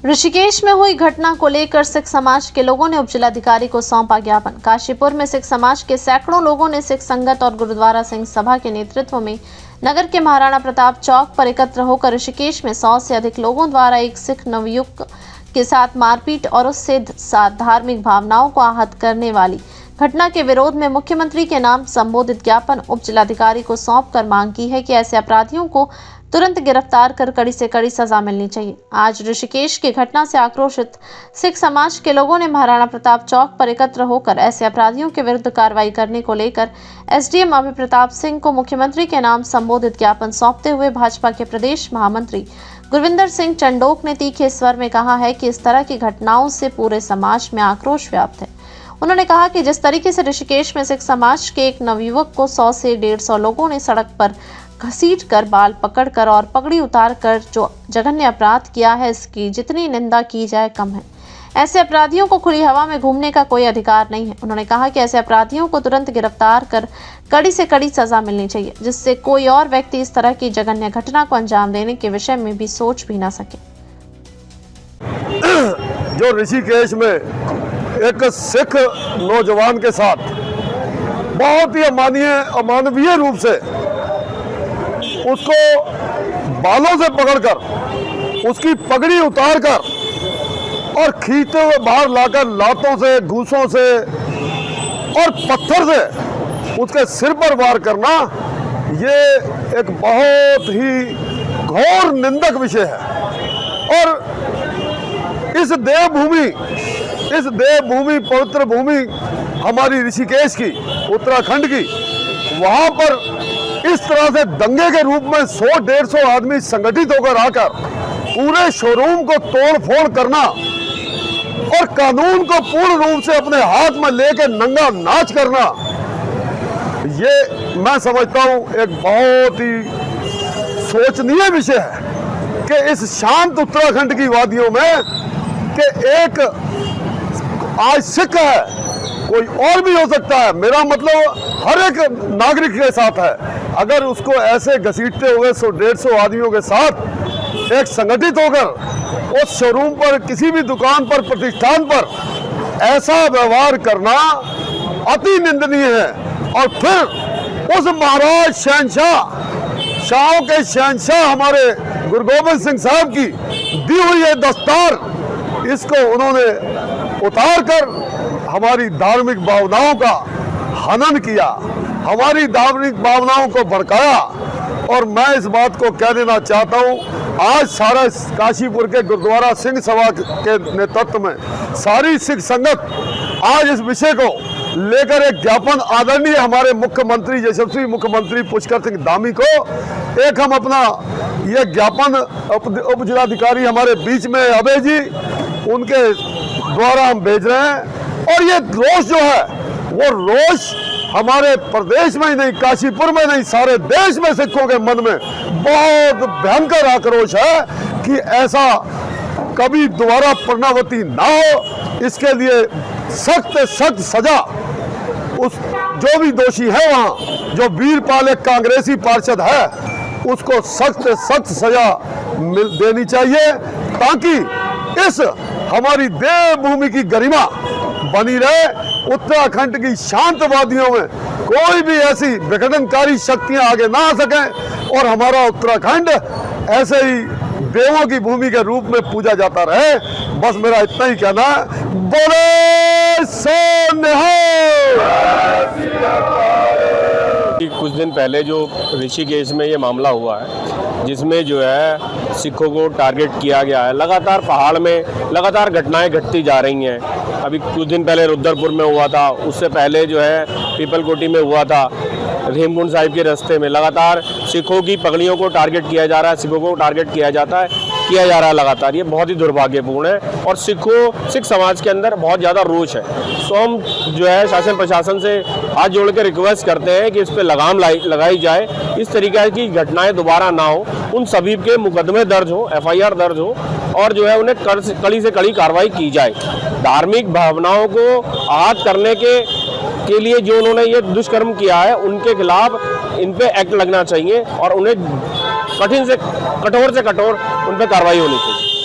ऋषिकेश में हुई घटना को लेकर सिख समाज के लोगों ने उपजिलाधिकारी को सौंपा ज्ञापन। काशीपुर में सिख समाज के सैकड़ों लोगों ने सिख संगत और गुरुद्वारा सिंह सभा के नेतृत्व में नगर के महाराणा प्रताप चौक पर एकत्र होकर ऋषिकेश में 100 से अधिक लोगों द्वारा एक सिख नवयुवक के साथ मारपीट और उससे साथ धार्मिक भावनाओं को आहत करने वाली घटना के विरोध में मुख्यमंत्री के नाम संबोधित ज्ञापन उपजिलाधिकारी को सौंपकर मांग की है कि ऐसे अपराधियों को तुरंत गिरफ्तार कर कड़ी से कड़ी सजा मिलनी चाहिए। आज ऋषिकेश की घटना से आक्रोशित सिख समाज के लोगों ने महाराणा प्रताप चौक पर एकत्र होकर ऐसे अपराधियों के विरुद्ध कार्रवाई करने को लेकर एसडीएम अभय प्रताप सिंह को मुख्यमंत्री के नाम संबोधित ज्ञापन सौंपते हुए भाजपा के प्रदेश महामंत्री गुरविंदर सिंह चंडोक ने तीखे स्वर में कहा है कि इस तरह की घटनाओं से पूरे समाज में आक्रोश व्याप्त है। उन्होंने कहा कि जिस तरीके से ऋषिकेश में सिख समाज के एक नवयुवक को 100 से 150 लोगों ने सड़क पर घसीट कर बाल पकड़कर और पगड़ी उतार कर जो जघन्य अपराध किया है, इसकी जितनी निंदा की जाए कम है। ऐसे अपराधियों को खुली हवा में घूमने का कोई अधिकार नहीं है। उन्होंने कहा कि ऐसे अपराधियों को तुरंत गिरफ्तार कर कड़ी से कड़ी सजा मिलनी चाहिए, जिससे कोई और व्यक्ति इस तरह की जघन्य घटना को अंजाम देने के विषय में भी सोच भी ना सके। जो ऋषिकेश में एक सिख नौजवान के साथ बहुत ही अमानवीय रूप से उसको बालों से पकड़कर उसकी पगड़ी उतारकर और खींचते हुए बाहर लाकर लातों से, घूसों से और पत्थर से उसके सिर पर वार करना, ये एक बहुत ही घोर निंदक विषय है। और इस देवभूमि पवित्र भूमि हमारी ऋषिकेश की, उत्तराखंड की, वहां पर इस तरह से दंगे के रूप में 100-150 आदमी संगठित होकर आकर पूरे शोरूम को तोड़ फोड़ करना और कानून को पूर्ण रूप से अपने हाथ में लेकर नंगा नाच करना, ये मैं समझता हूं एक बहुत ही सोचनीय विषय है कि इस शांत उत्तराखंड की वादियों में कि एक आज सिख है, कोई और भी हो सकता है, मेरा मतलब हर एक नागरिक के साथ है, अगर उसको ऐसे घसीटते हुए 100-150 आदमियों के साथ एक संगठित होकर उस शोरूम पर, किसी भी दुकान पर, प्रतिष्ठान पर ऐसा व्यवहार करना अति निंदनीय है। और फिर उस महाराज शाहों के शहंशाह हमारे गुरु गोबिंद सिंह साहब की दी हुई ये दस्तार, इसको उन्होंने उतार कर हमारी धार्मिक भावनाओं का हनन किया, हमारी धार्मिक भावनाओं को भड़काया। और मैं इस बात को कह देना चाहता हूं, आज सारा काशीपुर के गुरुद्वारा सिंह सभा के नेतृत्व में सारी सिख संगत आज इस विषय को लेकर एक ज्ञापन आदरणीय हमारे मुख्यमंत्री, यशस्वी मुख्यमंत्री पुष्कर सिंह धामी को एक हम अपना ये ज्ञापन उप जिलाधिकारी हमारे बीच में अभय जी, उनके द्वारा हम भेज रहे हैं। और ये रोष जो है वो रोष हमारे प्रदेश में ही नहीं, काशीपुर में नहीं, सारे देश में सिखों के मन में बहुत भयंकर आक्रोश है कि ऐसा कभी दोबारा पुनरावृत्ति ना हो। इसके लिए सख्त सख्त सजा उस जो भी दोषी है, वहाँ जो वीरपाल एक कांग्रेसी पार्षद है, उसको सख्त सख्त सजा देनी चाहिए, ताकि इस हमारी देवभूमि की गरिमा बनी रहे। उत्तराखंड की शांत वादियों में कोई भी ऐसी विघटनकारी शक्तियां आगे ना आ सकें और हमारा उत्तराखंड ऐसे ही देवों की भूमि के रूप में पूजा जाता रहे। बस मेरा इतना ही कहना है। बोले सो निहाल। कुछ दिन पहले जो ऋषिकेश में ये मामला हुआ है, जिसमें जो है सिखों को टारगेट किया गया है, लगातार पहाड़ में लगातार घटनाएं घटती जा रही हैं। अभी कुछ दिन पहले रुद्रपुर में हुआ था, उससे पहले जो है पीपलकोटी में हुआ था, हेमकुंड साहिब के रास्ते में लगातार सिखों की पगड़ियों को टारगेट किया जा रहा है, सिखों को टारगेट किया जा रहा है लगातार। ये बहुत ही दुर्भाग्यपूर्ण है और सिख समाज के अंदर बहुत ज़्यादा रोष है। तो हम जो है शासन प्रशासन से हाथ जोड़ के रिक्वेस्ट करते हैं कि इस पर लगाम लगाई जाए, इस तरीके की घटनाएं दोबारा ना हो, उन सभी के मुकदमे दर्ज हो, FIR दर्ज हो और जो है उन्हें कड़ी से कड़ी कार्रवाई की जाए। धार्मिक भावनाओं को आहत करने के लिए जो उन्होंने ये दुष्कर्म किया है, उनके खिलाफ इन पे एक्ट लगना चाहिए और उन्हें कठोर से कठोर उन पे कार्रवाई होनी चाहिए।